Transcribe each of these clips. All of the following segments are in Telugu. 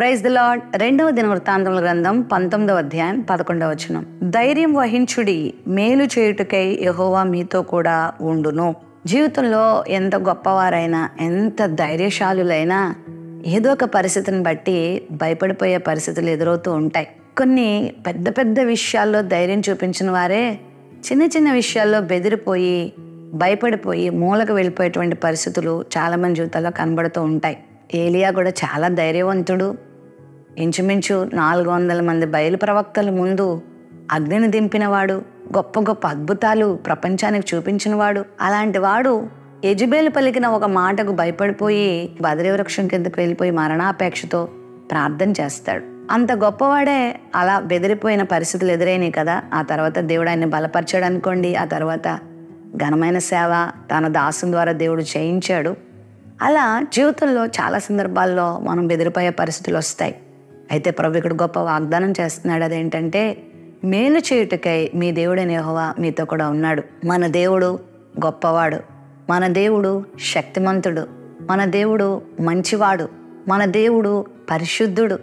Praise the lord. 2వ దినవృత్తాంతముల గ్రంథం 19వ అధ్యాయం 11వ వచనం. ధైర్యం వహించుడి, మేలు చేయుటకై యెహోవా మీతో కూడా ఉండును. జీవితంలో ఎంత గొప్పవారైనా, ఎంత ధైర్యశాలులైనా ఏదో ఒక పరిస్థితిని బట్టి భయపడిపోయే పరిస్థితులు ఎదురవుతూ ఉంటాయి. కొన్ని పెద్ద పెద్ద విషయాల్లో ధైర్యం చూపించిన వారే చిన్న చిన్న విషయాల్లో బెదిరిపోయి, భయపడిపోయి మూలకు వెళ్ళిపోయేటువంటి పరిస్థితులు చాలామంది జీవితాల్లో కనబడుతూ ఉంటాయి. ఏలియా కూడా చాలా ధైర్యవంతుడు. ఇంచుమించు 400 మంది బయలు ప్రవక్తల ముందు అగ్నిని దింపినవాడు, గొప్ప గొప్ప అద్భుతాలు ప్రపంచానికి చూపించినవాడు. అలాంటి వాడు యెజెబెలు పలికిన ఒక మాటకు భయపడిపోయి బదరీ వృక్షం కిందకు వెళ్ళిపోయి మరణాపేక్షతో ప్రార్థన చేస్తాడు. అంత గొప్పవాడే అలా బెదిరిపోయిన పరిస్థితులు ఎదురైనాయి కదా. ఆ తర్వాత దేవుడు ఆయన్ని బలపరిచాడు అనుకోండి. ఆ తర్వాత ఘనమైన సేవ తన దాసుని ద్వారా దేవుడు చేయించాడు. అలా జీవితంలో చాలా సందర్భాల్లో మనం బెదిరిపోయే పరిస్థితులు వస్తాయి. అయితే ప్రభు ఇక్కడ గొప్ప వాగ్దానం చేస్తున్నాడు. అదేంటంటే, మేలు చేయుటకై మీ దేవుడైన యెహోవా మీతో కూడా ఉన్నాడు. మన దేవుడు గొప్పవాడు, మన దేవుడు శక్తిమంతుడు, మన దేవుడు మంచివాడు, మన దేవుడు పరిశుద్ధుడు,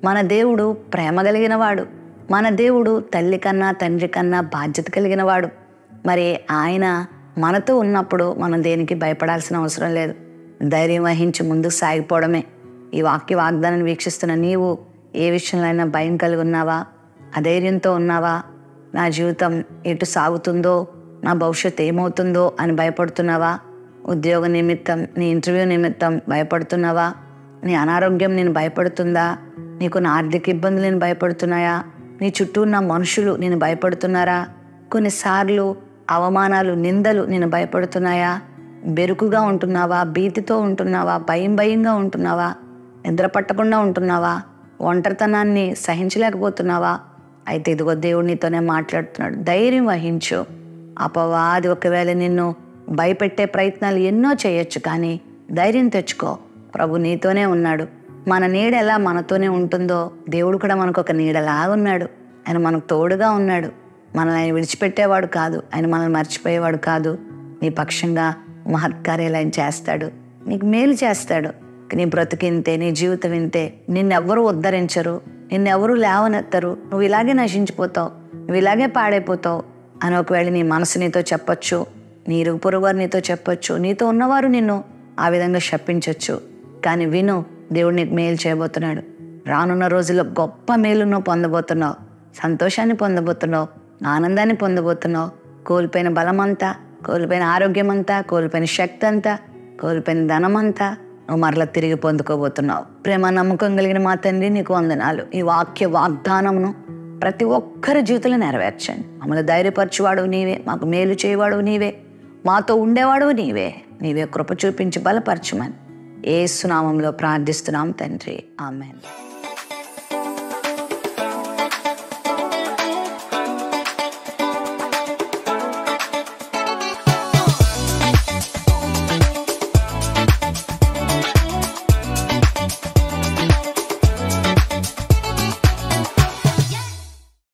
మన దేవుడు ప్రేమ కలిగిన వాడు, మన దేవుడు తల్లి కన్నా తండ్రి కన్నా బాధ్యత కలిగిన వాడు. మరి ఆయన మనతో ఉన్నప్పుడు మనం దేనికి భయపడాల్సిన అవసరం లేదు. ధైర్యం వహించి ముందుకు సాగిపోవడమే. ఈ వాగ్దానాన్ని వీక్షిస్తున్న నీవు ఏ విషయంలో అయినా భయం కలిగి ఉన్నావా? అధైర్యంతో ఉన్నావా? నా జీవితం ఎటు సాగుతుందో, నా భవిష్యత్తు ఏమవుతుందో అని భయపడుతున్నావా? ఉద్యోగ నిమిత్తం, నీ ఇంటర్వ్యూ నిమిత్తం భయపడుతున్నావా? నీ అనారోగ్యం నేను భయపడుతుందా? నీకున్న ఆర్థిక ఇబ్బందులు నేను భయపడుతున్నాయా? నీ చుట్టూ ఉన్న మనుషులు నేను భయపడుతున్నారా? కొన్నిసార్లు అవమానాలు, నిందలు నేను భయపడుతున్నాయా? బెరుకుగా ఉంటున్నావా? భీతితో ఉంటున్నావా? భయంగా ఉంటున్నావా? నిద్ర పట్టకుండా ఉంటున్నావా? ఒంటరితనాన్ని సహించలేకపోతున్నావా? అయితే ఇదిగో దేవుడు నీతోనే మాట్లాడుతున్నాడు. ధైర్యం వహించు. అపవాది ఒకవేళ నిన్ను భయపెట్టే ప్రయత్నాలు ఎన్నో చేయొచ్చు, కానీ ధైర్యం తెచ్చుకో. ప్రభు నీతోనే ఉన్నాడు. మన నీడ ఎలా మనతోనే ఉంటుందో, దేవుడు కూడా మనకు ఒక నీడలా ఉన్నాడు. ఆయన మనకు తోడుగా ఉన్నాడు. మనల్ని ఆయన విడిచిపెట్టేవాడు కాదు. ఆయన మనల్ని మర్చిపోయేవాడు కాదు. నీ పక్షంగా మహత్కార్యాలు ఆయన చేస్తాడు. నీకు మేలు చేస్తాడు. నీ బ్రతుకింతే, నీ జీవితం ఇంతే. నిన్నెవ్వరూ ఉద్ధరించరు, నిన్నెవరూ లేవనెత్తరు. నువ్వు ఇలాగే నశించిపోతావు, నువ్వు ఇలాగే పాడైపోతావు అని ఒకవేళ నీ మనసు నీతో చెప్పొచ్చు, నీ ఇరుగు పొరుగు వారు నీతో చెప్పొచ్చు, నీతో ఉన్నవారు నిన్ను ఆ విధంగా శపించవచ్చు. కానీ విను, దేవుడు నీకు మేలు చేయబోతున్నాడు. రానున్న రోజుల్లో గొప్ప మేలు నువ్వు పొందబోతున్నావు. సంతోషాన్ని పొందబోతున్నావు, ఆనందాన్ని పొందబోతున్నావు. కోల్పోయిన బలమంతా, కోల్పోయిన ఆరోగ్యం అంతా, కోల్పోయిన శక్తి అంతా, కోల్పోయిన ధనం అంతా నువ్వు మరలా తిరిగి పొందుకోబోతున్నావు. ప్రేమ నమ్మకం కలిగిన మా తండ్రి, నీకు వందనాలు. ఈ వాగ్దానమును ప్రతి ఒక్కరి జీవితంలో నెరవేర్చండి. మమ్మల్ని ధైర్యపరచువాడు నీవే, మాకు మేలు చేయవాడు నీవే, మాతో ఉండేవాడు నీవే. నీవే కృప చూపించి బలపరచుమని యేసు నామములో ప్రార్థిస్తున్నాం తండ్రి. ఆమేన్.